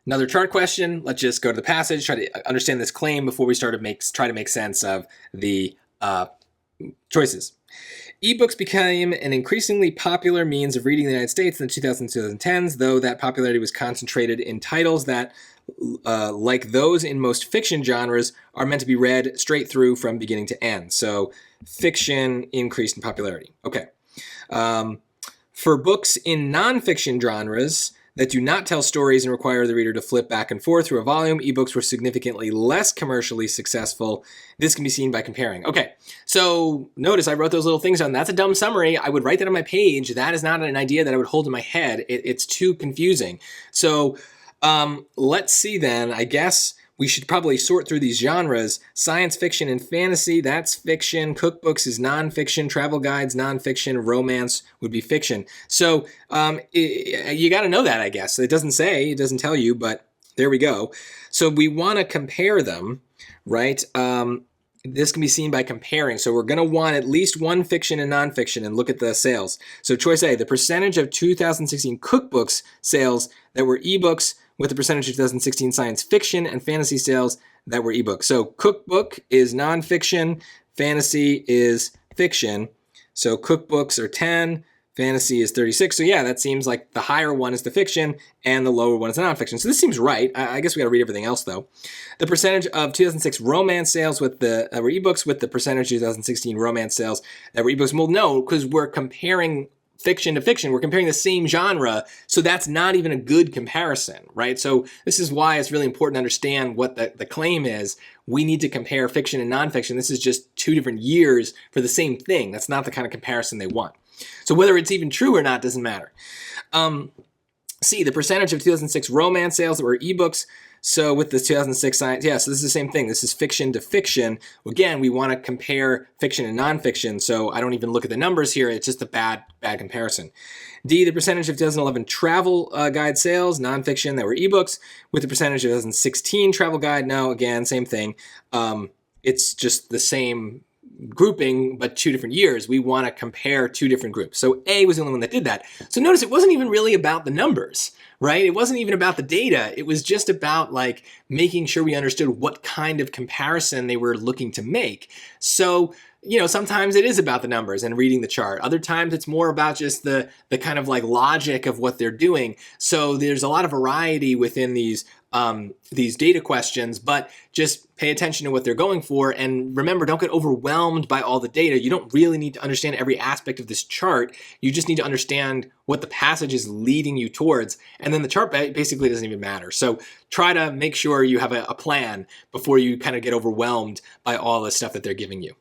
Another chart question. Let's just go to the passage, try to understand this claim before we try to make sense of the choices. Ebooks became an increasingly popular means of reading in the United States in the 2000s and 2010s, though that popularity was concentrated in titles that, like those in most fiction genres, are meant to be read straight through from beginning to end. So fiction increased in popularity. Okay. For books in nonfiction genres that do not tell stories and require the reader to flip back and forth through a volume, ebooks were significantly less commercially successful. This can be seen by comparing. Okay, so notice I wrote those little things down. That's a dumb summary. I would write that on my page. That is not an idea that I would hold in my head. It's too confusing. So let's see then. I guess we should probably sort through these genres. Science fiction and fantasy, that's fiction. Cookbooks is nonfiction. Travel guides, nonfiction. Romance would be fiction. So you got to know that, I guess. It doesn't say, it doesn't tell you, but there we go. So we want to compare them, right? This can be seen by comparing. So we're going to want at least one fiction and nonfiction and look at the sales. So choice A, the percentage of 2016 cookbooks sales that were ebooks with the percentage of 2016 science fiction and fantasy sales that were ebooks. So cookbook is nonfiction, fantasy is fiction. So cookbooks are 10, fantasy is 36. So yeah, that seems like the higher one is the fiction and the lower one is the nonfiction. So this seems right. I guess we got to read everything else though. The percentage of 2006 romance sales with the were ebooks with the percentage of 2016 romance sales that were ebooks. Well, no, because we're comparing fiction to fiction. We're comparing the same genre, so that's not even a good comparison, right? So this is why it's really important to understand what the claim is. We need to compare fiction and nonfiction. This is just two different years for the same thing. That's not the kind of comparison they want. So whether it's even true or not doesn't matter. C, the percentage of 2006 romance sales that were ebooks. So with the 2006 science, yeah, so this is the same thing. This is fiction to fiction. Again, we want to compare fiction and nonfiction, so I don't even look at the numbers here. It's just a bad comparison. D, the percentage of 2011 travel guide sales, nonfiction that were ebooks, with the percentage of 2016 travel guide. No, again, same thing. It's just the same grouping, but two different years. We want to compare two different groups. So A was the only one that did that. So notice it wasn't even really about the numbers, right? It wasn't even about the data. It was just about like making sure we understood what kind of comparison they were looking to make. So, you know, sometimes it is about the numbers and reading the chart. Other times it's more about just the kind of like logic of what they're doing. So there's a lot of variety within these data questions, but just pay attention to what they're going for. And remember, don't get overwhelmed by all the data. You don't really need to understand every aspect of this chart. You just need to understand what the passage is leading you towards. And then the chart basically doesn't even matter. So try to make sure you have a plan before you kind of get overwhelmed by all the stuff that they're giving you.